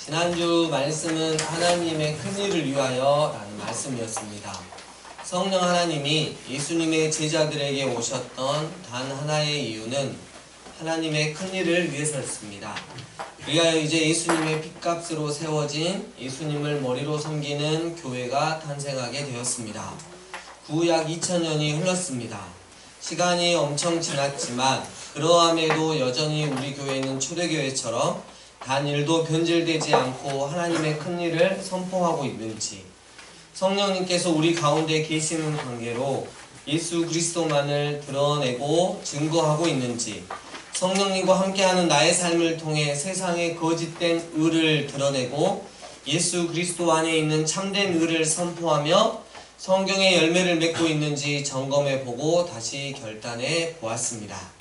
지난주 말씀은 하나님의 큰일을 위하여 라는 말씀이었습니다. 성령 하나님이 예수님의 제자들에게 오셨던 단 하나의 이유는 하나님의 큰일을 위해서였습니다. 그리하여 이제 예수님의 핏값으로 세워진 예수님을 머리로 섬기는 교회가 탄생하게 되었습니다. 약 2000년이 흘렀습니다. 시간이 엄청 지났지만 그러함에도 여전히 우리 교회는 초대교회처럼 단 일도 변질되지 않고 하나님의 큰일을 선포하고 있는지, 성령님께서 우리 가운데 계시는 관계로 예수 그리스도만을 드러내고 증거하고 있는지, 성령님과 함께하는 나의 삶을 통해 세상의 거짓된 의를 드러내고 예수 그리스도 안에 있는 참된 의를 선포하며 성경의 열매를 맺고 있는지 점검해보고 다시 결단해 보았습니다.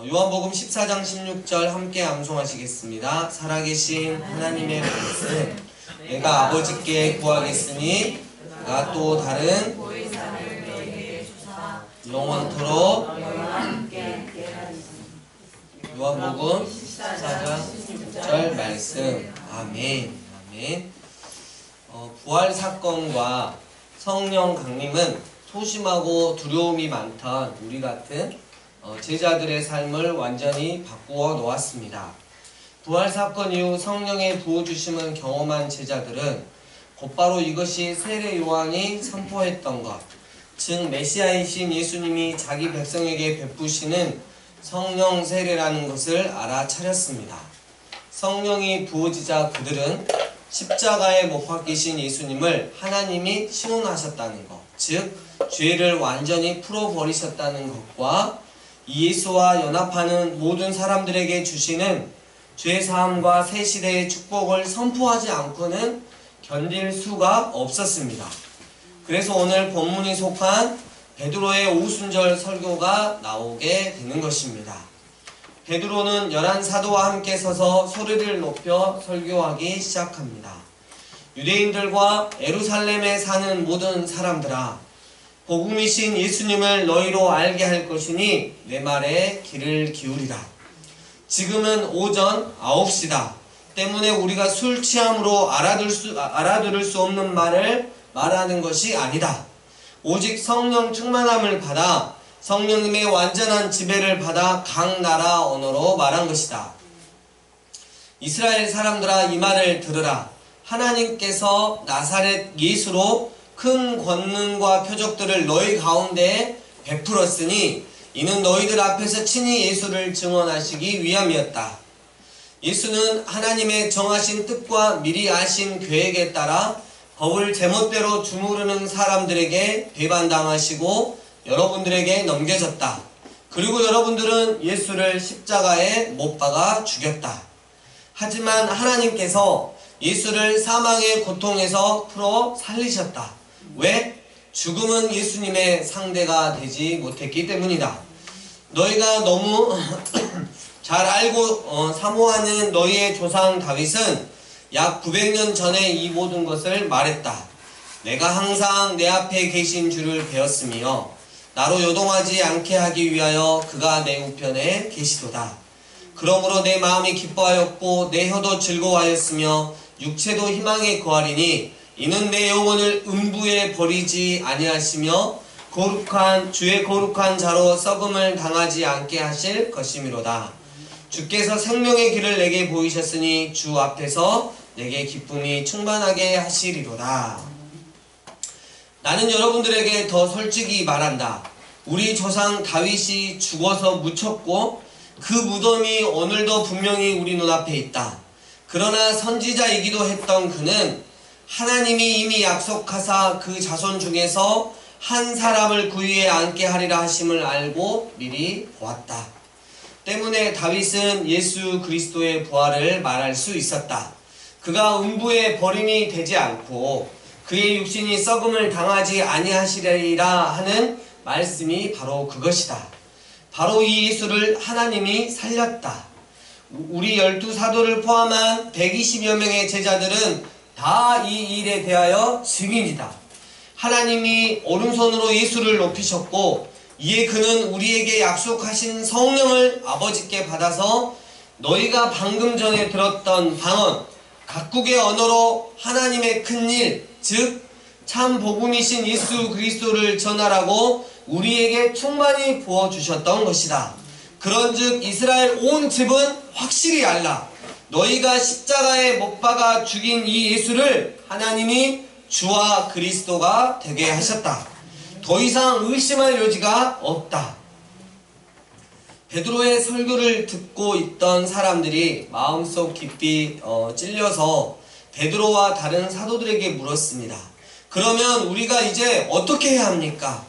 요한복음 14장 16절 함께 암송하시겠습니다. 살아계신 하나님의 말씀, 내가 아버지께 구하겠으니 그가 또 다른 영원토록 요한복음 14장 16절 말씀. 아멘. 아멘. 부활 사건과 성령 강림은 소심하고 두려움이 많던 우리 같은 제자들의 삶을 완전히 바꾸어 놓았습니다. 부활 사건 이후 성령의 부어주심을 경험한 제자들은 곧바로 이것이 세례 요한이 선포했던 것, 즉 메시아이신 예수님이 자기 백성에게 베푸시는 성령 세례라는 것을 알아차렸습니다. 성령이 부어지자 그들은 십자가에 못 박히신 예수님을 하나님이 시온하셨다는 것, 즉 죄를 완전히 풀어버리셨다는 것과 이 예수와 연합하는 모든 사람들에게 주시는 죄사함과 새 시대의 축복을 선포하지 않고는 견딜 수가 없었습니다. 그래서 오늘 본문이 속한 베드로의 오순절 설교가 나오게 되는 것입니다. 베드로는 11사도와 함께 서서 소리를 높여 설교하기 시작합니다. 유대인들과 예루살렘에 사는 모든 사람들아, 복음이신 예수님을 너희로 알게 할 것이니 내 말에 귀를 기울이라. 지금은 오전 9시다. 때문에 우리가 술 취함으로 알아들을 수 없는 말을 말하는 것이 아니다. 오직 성령 충만함을 받아 성령님의 완전한 지배를 받아 각 나라 언어로 말한 것이다. 이스라엘 사람들아, 이 말을 들으라. 하나님께서 나사렛 예수로 큰 권능과 표적들을 너희 가운데 베풀었으니 이는 너희들 앞에서 친히 예수를 증언하시기 위함이었다. 예수는 하나님의 정하신 뜻과 미리 아신 계획에 따라 법을 제멋대로 주무르는 사람들에게 배반당하시고 여러분들에게 넘겨졌다. 그리고 여러분들은 예수를 십자가에 못 박아 죽였다. 하지만 하나님께서 예수를 사망의 고통에서 풀어 살리셨다. 왜? 죽음은 예수님의 상대가 되지 못했기 때문이다. 너희가 너무 잘 알고 사모하는 너희의 조상 다윗은 약 900년 전에 이 모든 것을 말했다. 내가 항상 내 앞에 계신 줄을 배웠으며 나로 요동하지 않게 하기 위하여 그가 내 우편에 계시도다. 그러므로 내 마음이 기뻐하였고 내 혀도 즐거워하였으며 육체도 희망에 거하리니 이는 내 영혼을 음부에 버리지 아니하시며 주의 거룩한 자로 썩음을 당하지 않게 하실 것이미로다. 주께서 생명의 길을 내게 보이셨으니 주 앞에서 내게 기쁨이 충만하게 하시리로다. 나는 여러분들에게 더 솔직히 말한다. 우리 조상 다윗이 죽어서 묻혔고 그 무덤이 오늘도 분명히 우리 눈앞에 있다. 그러나 선지자이기도 했던 그는 하나님이 이미 약속하사 그 자손 중에서 한 사람을 그 위에 앉게 하리라 하심을 알고 미리 보았다. 때문에 다윗은 예수 그리스도의 부활을 말할 수 있었다. 그가 음부에 버림이 되지 않고 그의 육신이 썩음을 당하지 아니하시리라 하는 말씀이 바로 그것이다. 바로 이 예수를 하나님이 살렸다. 우리 12사도를 포함한 120여 명의 제자들은 다 이 일에 대하여 증인이다. 하나님이 오른손으로 예수를 높이셨고 이에 그는 우리에게 약속하신 성령을 아버지께 받아서 너희가 방금 전에 들었던 방언, 각국의 언어로 하나님의 큰일, 즉 참 복음이신 예수 그리스도를 전하라고 우리에게 충만히 부어주셨던 것이다. 그런즉 이스라엘 온 집은 확실히 알라. 너희가 십자가에 못 박아 죽인 이 예수를 하나님이 주와 그리스도가 되게 하셨다. 더 이상 의심할 여지가 없다. 베드로의 설교를 듣고 있던 사람들이 마음속 깊이 찔려서 베드로와 다른 사도들에게 물었습니다. 그러면 우리가 이제 어떻게 해야 합니까?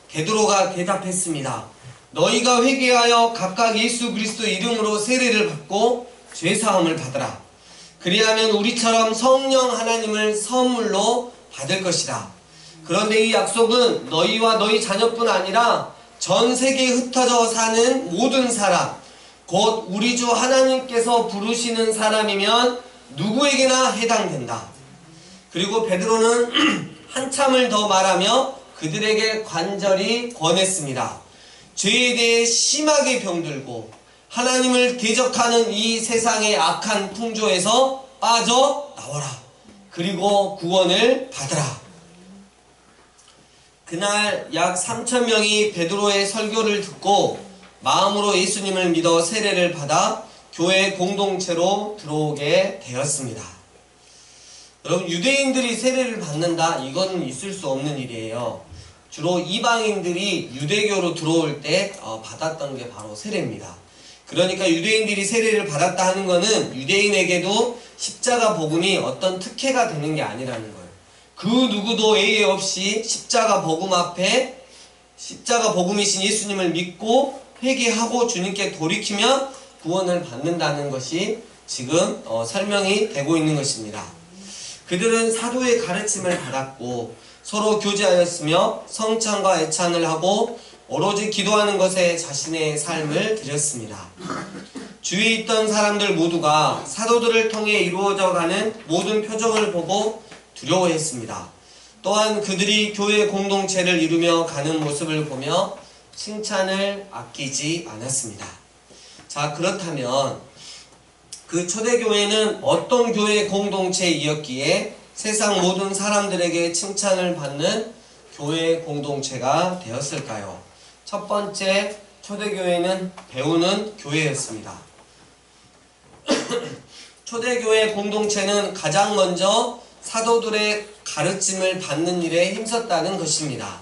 베드로가 대답했습니다. 너희가 회개하여 각각 예수 그리스도 이름으로 세례를 받고 죄사함을 받으라. 그리하면 우리처럼 성령 하나님을 선물로 받을 것이다. 그런데 이 약속은 너희와 너희 자녀뿐 아니라 전 세계에 흩어져 사는 모든 사람, 곧 우리 주 하나님께서 부르시는 사람이면 누구에게나 해당된다. 그리고 베드로는 한참을 더 말하며 그들에게 간절히 권했습니다. 죄에 대해 심하게 병들고 하나님을 대적하는 이 세상의 악한 풍조에서 빠져나와라. 그리고 구원을 받으라. 그날 약 3,000명이 베드로의 설교를 듣고 마음으로 예수님을 믿어 세례를 받아 교회 공동체로 들어오게 되었습니다. 여러분, 유대인들이 세례를 받는다? 이건 있을 수 없는 일이에요. 주로 이방인들이 유대교로 들어올 때 받았던 게 바로 세례입니다. 그러니까 유대인들이 세례를 받았다 하는 것은 유대인에게도 십자가 복음이 어떤 특혜가 되는 게 아니라는 거예요. 그 누구도 예외 없이 십자가 복음 앞에 십자가 복음이신 예수님을 믿고 회개하고 주님께 돌이키면 구원을 받는다는 것이 지금 설명이 되고 있는 것입니다. 그들은 사도의 가르침을 받았고 서로 교제하였으며 성찬과 애찬을 하고 오로지 기도하는 것에 자신의 삶을 드렸습니다. 주위에 있던 사람들 모두가 사도들을 통해 이루어져가는 모든 표정을 보고 두려워했습니다. 또한 그들이 교회 공동체를 이루며 가는 모습을 보며 칭찬을 아끼지 않았습니다. 자, 그렇다면 그 초대교회는 어떤 교회 공동체이었기에 세상 모든 사람들에게 칭찬을 받는 교회 공동체가 되었을까요? 첫 번째, 초대교회는 배우는 교회였습니다. 초대교회 공동체는 가장 먼저 사도들의 가르침을 받는 일에 힘썼다는 것입니다.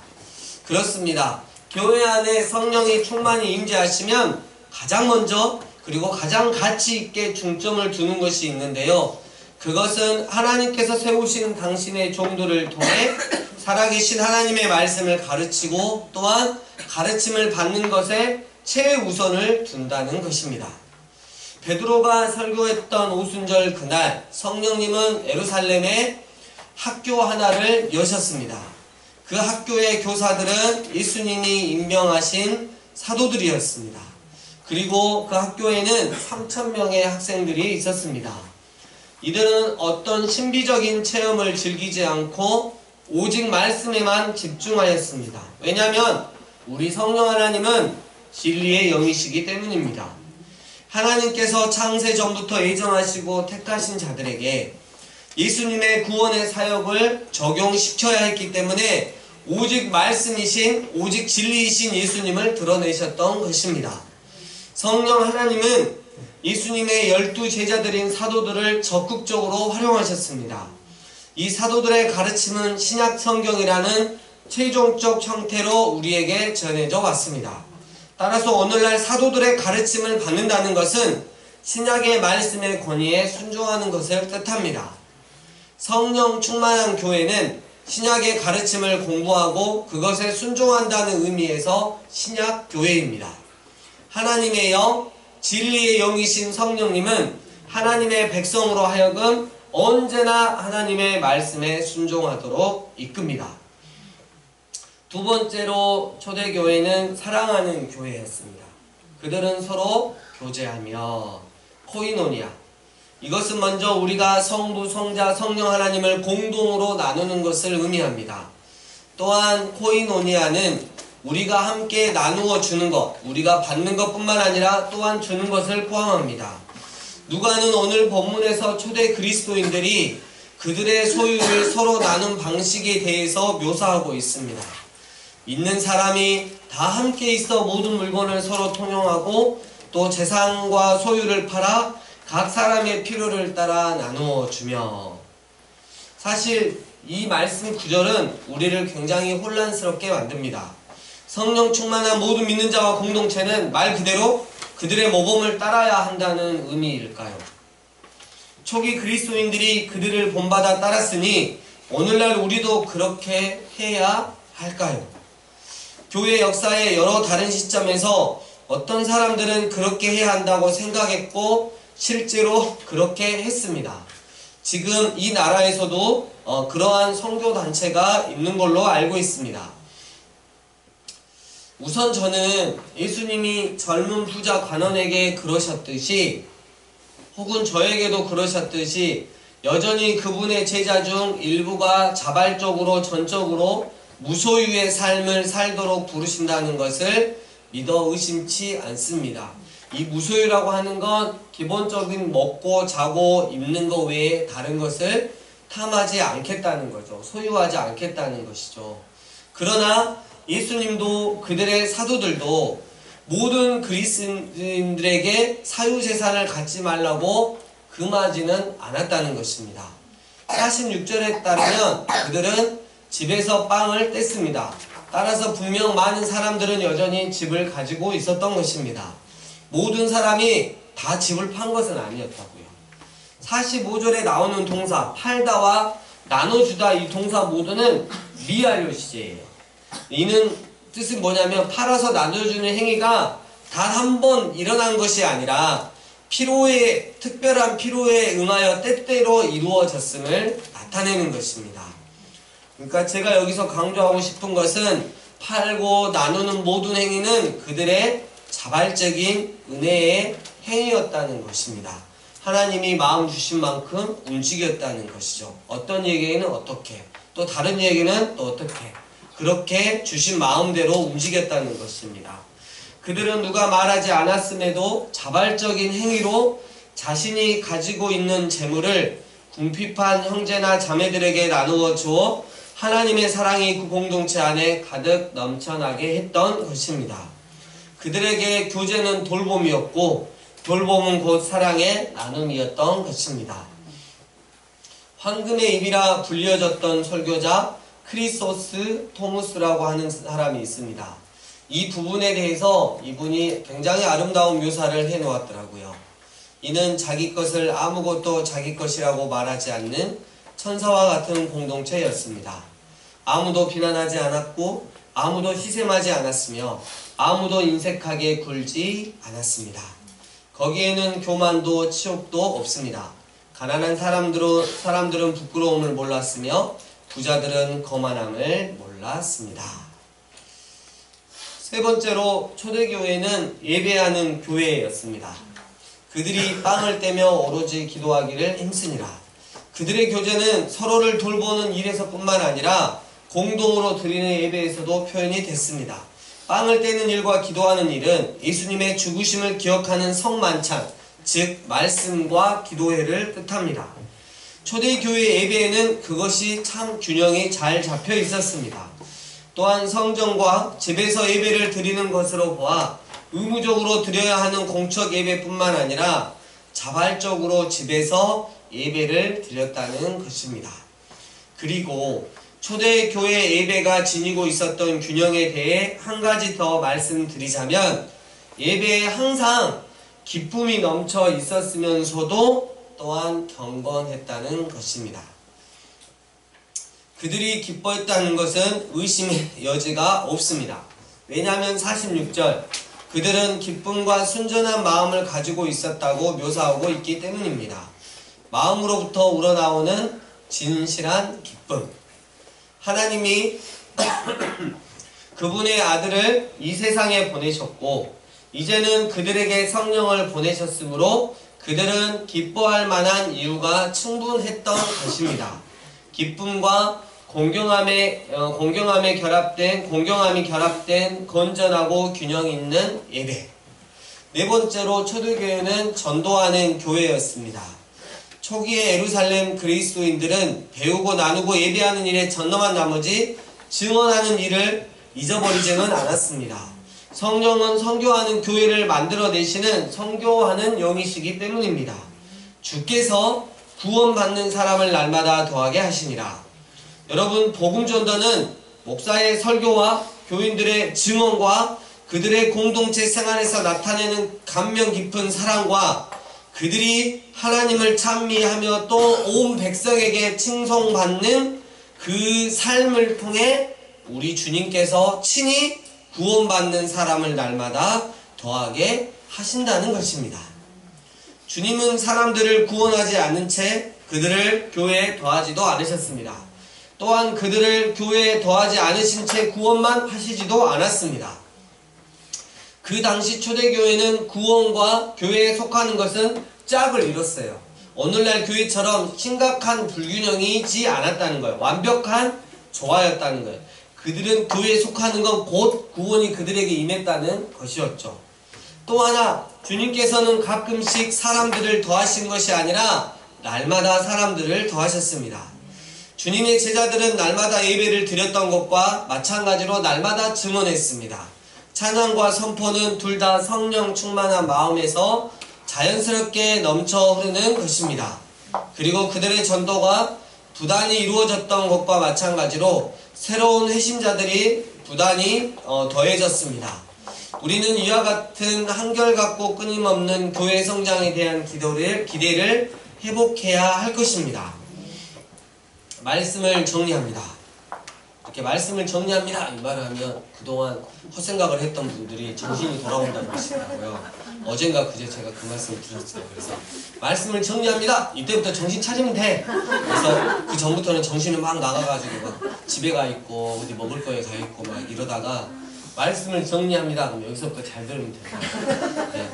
그렇습니다. 교회 안에 성령이 충만히 임재하시면 가장 먼저 그리고 가장 가치 있게 중점을 두는 것이 있는데요. 그것은 하나님께서 세우신 당신의 종들을 통해 살아계신 하나님의 말씀을 가르치고 또한 가르침을 받는 것에 최우선을 둔다는 것입니다. 베드로가 설교했던 오순절 그날 성령님은 예루살렘에 학교 하나를 여셨습니다. 그 학교의 교사들은 예수님이 임명하신 사도들이었습니다. 그리고 그 학교에는 3,000명의 학생들이 있었습니다. 이들은 어떤 신비적인 체험을 즐기지 않고 오직 말씀에만 집중하였습니다. 왜냐하면 우리 성령 하나님은 진리의 영이시기 때문입니다. 하나님께서 창세 전부터 예정하시고 택하신 자들에게 예수님의 구원의 사역을 적용시켜야 했기 때문에 오직 말씀이신 오직 진리이신 예수님을 드러내셨던 것입니다. 성령 하나님은 예수님의 12 제자들인 사도들을 적극적으로 활용하셨습니다. 이 사도들의 가르침은 신약 성경이라는 최종적 형태로 우리에게 전해져 왔습니다. 따라서 오늘날 사도들의 가르침을 받는다는 것은 신약의 말씀의 권위에 순종하는 것을 뜻합니다. 성령 충만한 교회는 신약의 가르침을 공부하고 그것에 순종한다는 의미에서 신약 교회입니다. 하나님의 영, 진리의 영이신 성령님은 하나님의 백성으로 하여금 언제나 하나님의 말씀에 순종하도록 이끕니다. 두 번째로 초대교회는 사랑하는 교회였습니다. 그들은 서로 교제하며 코이노니아, 이것은 먼저 우리가 성부, 성자, 성령 하나님을 공동으로 나누는 것을 의미합니다. 또한 코이노니아는 우리가 함께 나누어 주는 것, 우리가 받는 것뿐만 아니라 또한 주는 것을 포함합니다. 누가는 오늘 본문에서 초대 그리스도인들이 그들의 소유를 서로 나눈 방식에 대해서 묘사하고 있습니다. 믿는 사람이 다 함께 있어 모든 물건을 서로 통용하고 또 재산과 소유를 팔아 각 사람의 필요를 따라 나누어 주며. 사실 이 말씀 구절은 우리를 굉장히 혼란스럽게 만듭니다. 성령 충만한 모든 믿는 자와 공동체는 말 그대로 그들의 모범을 따라야 한다는 의미일까요? 초기 그리스도인들이 그들을 본받아 따랐으니 오늘날 우리도 그렇게 해야 할까요? 교회 역사의 여러 다른 시점에서 어떤 사람들은 그렇게 해야 한다고 생각했고 실제로 그렇게 했습니다. 지금 이 나라에서도 그러한 선교단체가 있는 걸로 알고 있습니다. 우선 저는 예수님이 젊은 부자 관원에게 그러셨듯이 혹은 저에게도 그러셨듯이 여전히 그분의 제자 중 일부가 자발적으로 전적으로 무소유의 삶을 살도록 부르신다는 것을 믿어 의심치 않습니다. 이 무소유라고 하는 건 기본적인 먹고 자고 입는 것 외에 다른 것을 탐하지 않겠다는 거죠. 소유하지 않겠다는 것이죠. 그러나 예수님도 그들의 사도들도 모든 그리스도인들에게 사유재산을 갖지 말라고 금하지는 않았다는 것입니다. 46절에 따르면 그들은 집에서 빵을 뗐습니다. 따라서 분명 많은 사람들은 여전히 집을 가지고 있었던 것입니다. 모든 사람이 다 집을 판 것은 아니었다고요. 45절에 나오는 동사 팔다와 나눠주다, 이 동사 모두는 미완료 시제예요. 이는 뜻은 뭐냐면 팔아서 나눠주는 행위가 단 한 번 일어난 것이 아니라 필요에, 특별한 필요에 응하여 때때로 이루어졌음을 나타내는 것입니다. 그러니까 제가 여기서 강조하고 싶은 것은 팔고 나누는 모든 행위는 그들의 자발적인 은혜의 행위였다는 것입니다. 하나님이 마음 주신 만큼 움직였다는 것이죠. 어떤 얘기는 어떻게, 또 다른 얘기는 또 어떻게, 그렇게 주신 마음대로 움직였다는 것입니다. 그들은 누가 말하지 않았음에도 자발적인 행위로 자신이 가지고 있는 재물을 궁핍한 형제나 자매들에게 나누어 주어 하나님의 사랑이 그 공동체 안에 가득 넘쳐나게 했던 것입니다. 그들에게 교제는 돌봄이었고 돌봄은 곧 사랑의 나눔이었던 것입니다. 황금의 입이라 불려졌던 설교자 크리소스 토무스라고 하는 사람이 있습니다. 이 부분에 대해서 이분이 굉장히 아름다운 묘사를 해놓았더라고요. 이는 자기 것을 아무것도 자기 것이라고 말하지 않는 천사와 같은 공동체였습니다. 아무도 비난하지 않았고 아무도 시샘하지 않았으며 아무도 인색하게 굴지 않았습니다. 거기에는 교만도 치욕도 없습니다. 가난한 사람들은 부끄러움을 몰랐으며 부자들은 거만함을 몰랐습니다. 세 번째로 초대교회는 예배하는 교회였습니다. 그들이 빵을 떼며 오로지 기도하기를 힘쓰니라. 그들의 교제는 서로를 돌보는 일에서 뿐만 아니라 공동으로 드리는 예배에서도 표현이 됐습니다. 빵을 떼는 일과 기도하는 일은 예수님의 죽으심을 기억하는 성만찬, 즉 말씀과 기도회를 뜻합니다. 초대교회 예배에는 그것이 참 균형이 잘 잡혀 있었습니다. 또한 성전과 집에서 예배를 드리는 것으로 보아 의무적으로 드려야 하는 공적 예배뿐만 아니라 자발적으로 집에서 예배를 드렸다는 것입니다. 그리고 초대교회 예배가 지니고 있었던 균형에 대해 한 가지 더 말씀드리자면 예배에 항상 기쁨이 넘쳐 있었으면서도 또한 경건했다는 것입니다. 그들이 기뻐했다는 것은 의심의 여지가 없습니다. 왜냐하면 46절 그들은 기쁨과 순전한 마음을 가지고 있었다고 묘사하고 있기 때문입니다. 마음으로부터 우러나오는 진실한 기쁨. 하나님이 그분의 아들을 이 세상에 보내셨고 이제는 그들에게 성령을 보내셨으므로 그들은 기뻐할 만한 이유가 충분했던 것입니다. 기쁨과 공경함이 결합된 건전하고 균형 있는 예배. 네 번째로 초대교회는 전도하는 교회였습니다. 초기의 예루살렘 그리스도인들은 배우고 나누고 예배하는 일에 전념한 나머지 증언하는 일을 잊어버리지는 않았습니다. 성령은 선교하는 교회를 만들어내시는 선교하는 영이시기 때문입니다. 주께서 구원받는 사람을 날마다 더하게 하시니라. 여러분, 복음전도는 목사의 설교와 교인들의 증언과 그들의 공동체 생활에서 나타내는 감명 깊은 사랑과 그들이 하나님을 찬미하며 또 온 백성에게 칭송받는 그 삶을 통해 우리 주님께서 친히 구원받는 사람을 날마다 더하게 하신다는 것입니다. 주님은 사람들을 구원하지 않은 채 그들을 교회에 더하지도 않으셨습니다. 또한 그들을 교회에 더하지 않으신 채 구원만 하시지도 않았습니다. 그 당시 초대교회는 구원과 교회에 속하는 것은 짝을 이뤘어요. 오늘날 교회처럼 심각한 불균형이지 않았다는 거예요. 완벽한 조화였다는 거예요. 그들은 교회에 속하는 건 곧 구원이 그들에게 임했다는 것이었죠. 또 하나, 주님께서는 가끔씩 사람들을 더하신 것이 아니라 날마다 사람들을 더하셨습니다. 주님의 제자들은 날마다 예배를 드렸던 것과 마찬가지로 날마다 증언했습니다. 찬양과 선포는 둘 다 성령 충만한 마음에서 자연스럽게 넘쳐 흐르는 것입니다. 그리고 그들의 전도가 부단히 이루어졌던 것과 마찬가지로 새로운 회심자들이 부단히 더해졌습니다. 우리는 이와 같은 한결같고 끊임없는 교회 성장에 대한 기대를 회복해야 할 것입니다. 말씀을 정리합니다. 이렇게 말씀을 정리합니다 이 말을 하면 그동안 헛생각을 했던 분들이 정신이 돌아온다는 것이더라고요. 어젠가 그제 제가 그 말씀을 드렸어요. 그래서 말씀을 정리합니다. 이때부터 정신 차리면 돼. 그래서 그 전부터는 정신이 막 나가가지고 막 집에 가 있고 어디 먹을 거에 가 있고 막 이러다가 말씀을 정리합니다. 그럼 여기서부터 잘 들으면 돼요. 네.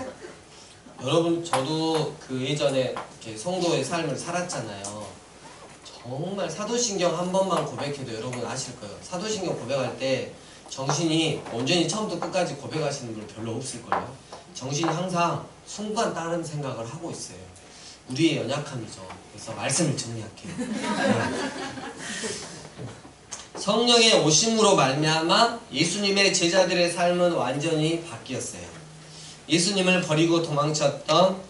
여러분, 저도 그 예전에 이렇게 성도의 삶을 살았잖아요. 정말 사도신경 한 번만 고백해도 여러분 아실 거예요. 사도신경 고백할 때 정신이 온전히 처음부터 끝까지 고백하시는 분 별로 없을걸요. 정신이 항상 순간 다른 생각을 하고 있어요. 우리의 연약함이죠. 그래서 말씀을 정리할게요. 네. 성령의 오심으로 말미암아 예수님의 제자들의 삶은 완전히 바뀌었어요. 예수님을 버리고 도망쳤던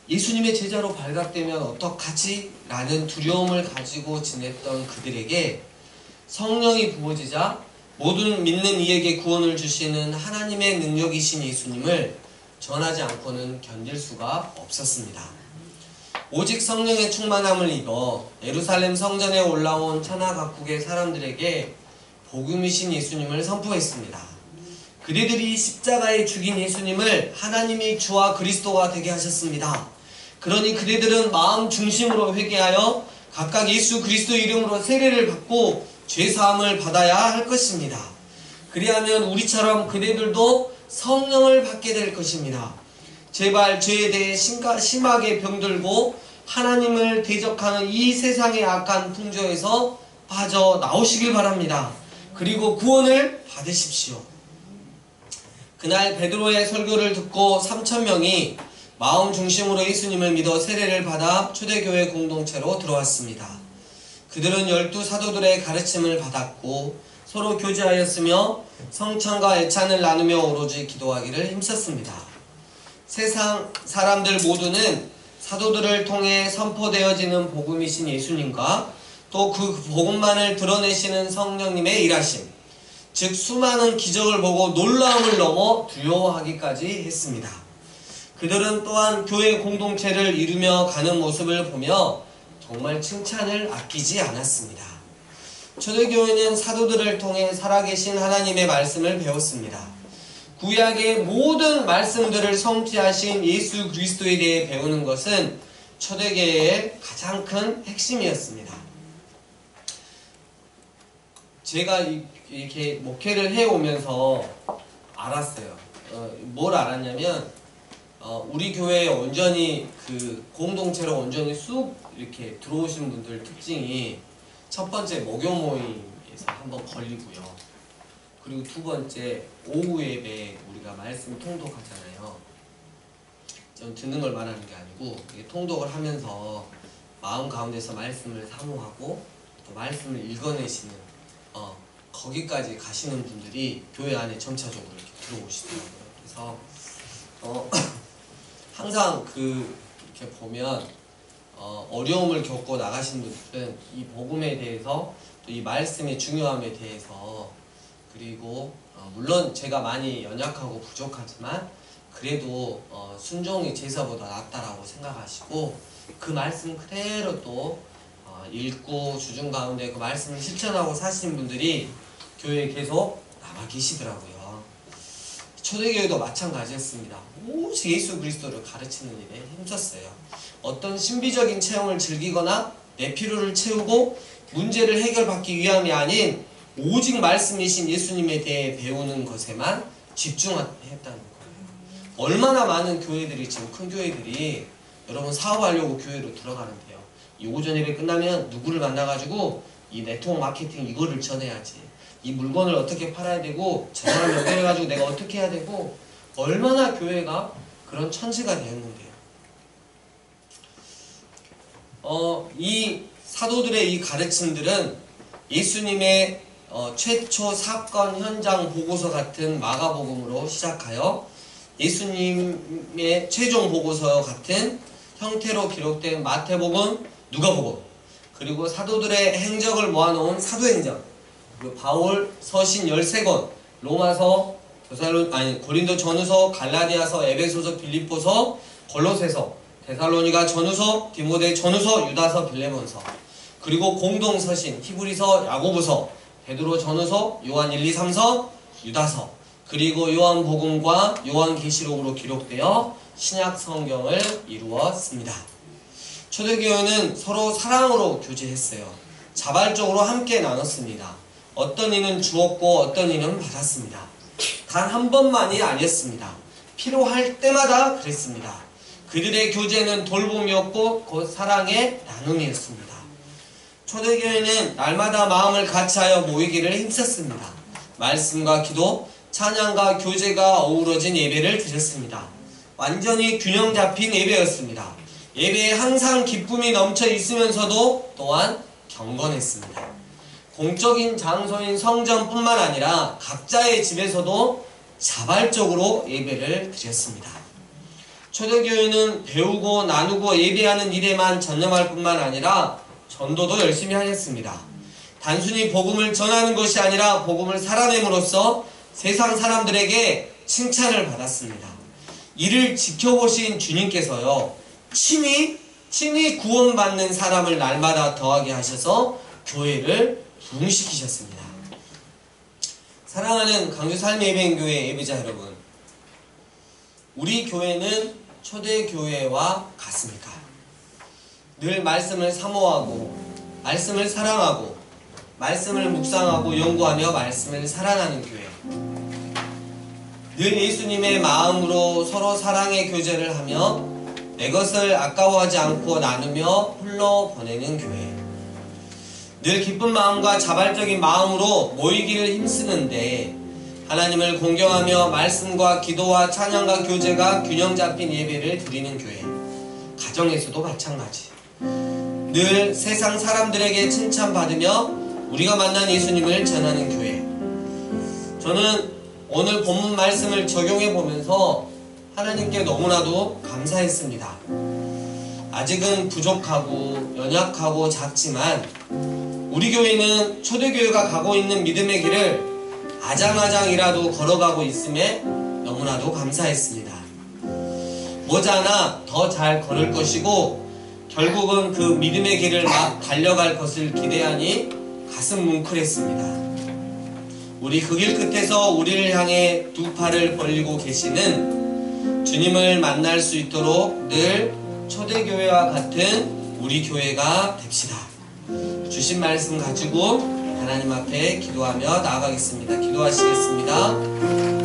예수님의 제자로 발각되면 어떡하지? 라는 두려움을 가지고 지냈던 그들에게 성령이 부어지자 모든 믿는 이에게 구원을 주시는 하나님의 능력이신 예수님을 전하지 않고는 견딜 수가 없었습니다. 오직 성령의 충만함을 입어 예루살렘 성전에 올라온 천하 각국의 사람들에게 복음이신 예수님을 선포했습니다. 그들이 십자가에 죽인 예수님을 하나님이 주와 그리스도가 되게 하셨습니다. 그러니 그들은 마음 중심으로 회개하여 각각 예수 그리스도 이름으로 세례를 받고 죄사함을 받아야 할 것입니다. 그리하면 우리처럼 그들도 성령을 받게 될 것입니다. 제발 죄에 대해 심하게 병들고 하나님을 대적하는 이 세상의 악한 풍조에서 빠져나오시길 바랍니다. 그리고 구원을 받으십시오. 그날 베드로의 설교를 듣고 3,000명이 마음 중심으로 예수님을 믿어 세례를 받아 초대교회 공동체로 들어왔습니다. 그들은 12 사도들의 가르침을 받았고 서로 교제하였으며 성찬과 애찬을 나누며 오로지 기도하기를 힘썼습니다. 세상 사람들 모두는 사도들을 통해 선포되어지는 복음이신 예수님과 또 그 복음만을 드러내시는 성령님의 일하심, 즉 수많은 기적을 보고 놀라움을 넘어 두려워하기까지 했습니다. 그들은 또한 교회 공동체를 이루며 가는 모습을 보며 정말 칭찬을 아끼지 않았습니다. 초대교회는 사도들을 통해 살아계신 하나님의 말씀을 배웠습니다. 구약의 모든 말씀들을 성취하신 예수 그리스도에 대해 배우는 것은 초대교회의 가장 큰 핵심이었습니다. 제가 이렇게 목회를 해오면서 알았어요. 뭘 알았냐면 우리 교회에 온전히 그 공동체로 온전히 쑥 이렇게 들어오신 분들 특징이 첫 번째 목요 모임에서 한번 걸리고요. 그리고 두 번째 오후 예배 우리가 말씀 통독하잖아요. 좀 듣는 걸 말하는 게 아니고 이게 통독을 하면서 마음 가운데서 말씀을 사모하고 또 말씀을 읽어내시는 거기까지 가시는 분들이 교회 안에 점차적으로 이렇게 들어오시더라고요. 그래서 항상 이렇게 보면 어려움을 겪고 나가신 분들은 이 복음에 대해서 또 이 말씀의 중요함에 대해서 그리고 물론 제가 많이 연약하고 부족하지만 그래도 순종이 제사보다 낫다라고 생각하시고 그 말씀 그대로 또 읽고 주중 가운데 그 말씀을 실천하고 사시는 분들이 교회에 계속 남아 계시더라고요. 초대교회도 마찬가지였습니다. 오직 예수 그리스도를 가르치는 일에 힘썼어요. 어떤 신비적인 체험을 즐기거나 내 필요를 채우고 문제를 해결받기 위함이 아닌 오직 말씀이신 예수님에 대해 배우는 것에만 집중했다는 거예요. 얼마나 많은 교회들이 지금 큰 교회들이 여러분 사업하려고 교회로 들어가는데요. 이 오전 예배 끝나면 누구를 만나가지고 이 네트워크 마케팅 이거를 전해야지, 이 물건을 어떻게 팔아야 되고 저 사람 연결해가지고 내가 어떻게 해야 되고, 얼마나 교회가 그런 천지가 되었는데요. 이 사도들의 이 가르침들은 예수님의 최초 사건 현장 보고서 같은 마가복음으로 시작하여 예수님의 최종 보고서 같은 형태로 기록된 마태복음, 누가복음, 그리고 사도들의 행적을 모아놓은 사도행전, 그리고 바울 서신 13권, 로마서, 고린도 전후서, 갈라디아서, 에베소서, 빌립보서, 골로새서, 데살로니가 전후서, 디모데 전후서, 유다서, 빌레몬서, 그리고 공동서신 히브리서, 야고보서, 베드로 전후서, 요한 1, 2, 3서, 유다서, 그리고 요한복음과 요한계시록으로 기록되어 신약 성경을 이루었습니다. 초대교회는 서로 사랑으로 교제했어요. 자발적으로 함께 나눴습니다. 어떤 이는 주었고 어떤 이는 받았습니다. 단 한 번만이 아니었습니다. 필요할 때마다 그랬습니다. 그들의 교제는 돌봄이었고 곧 사랑의 나눔이었습니다. 초대교회는 날마다 마음을 같이하여 모이기를 힘썼습니다. 말씀과 기도, 찬양과 교제가 어우러진 예배를 드렸습니다. 완전히 균형 잡힌 예배였습니다. 예배에 항상 기쁨이 넘쳐 있으면서도 또한 경건했습니다. 공적인 장소인 성전뿐만 아니라 각자의 집에서도 자발적으로 예배를 드렸습니다. 초대교회는 배우고 나누고 예배하는 일에만 전념할 뿐만 아니라 전도도 열심히 하였습니다. 단순히 복음을 전하는 것이 아니라 복음을 살아냄으로써 세상 사람들에게 칭찬을 받았습니다. 이를 지켜보신 주님께서요, 친히 구원받는 사람을 날마다 더하게 하셔서 교회를 부흥시키셨습니다. 사랑하는 강주 삶의예배인교회 예배자 여러분, 우리 교회는 초대교회와 같습니까? 늘 말씀을 사모하고 말씀을 사랑하고 말씀을 묵상하고 연구하며 말씀을 살아나는 교회, 늘 예수님의 마음으로 서로 사랑의 교제를 하며 내 것을 아까워하지 않고 나누며 흘러보내는 교회, 늘 기쁜 마음과 자발적인 마음으로 모이기를 힘쓰는데 하나님을 공경하며 말씀과 기도와 찬양과 교제가 균형 잡힌 예배를 드리는 교회, 가정에서도 마찬가지. 늘 세상 사람들에게 칭찬받으며 우리가 만난 예수님을 전하는 교회. 저는 오늘 본문 말씀을 적용해 보면서 하나님께 너무나도 감사했습니다. 아직은 부족하고 연약하고 작지만 우리 교회는 초대교회가 가고 있는 믿음의 길을 아장아장이라도 걸어가고 있음에 너무나도 감사했습니다. 머지않아 더 잘 걸을 것이고 결국은 그 믿음의 길을 막 달려갈 것을 기대하니 가슴 뭉클했습니다. 우리 그 길 끝에서 우리를 향해 두 팔을 벌리고 계시는 주님을 만날 수 있도록 늘 초대교회와 같은 우리 교회가 됩시다. 주신 말씀 가지고 하나님 앞에 기도하며 나아가겠습니다. 기도하시겠습니다.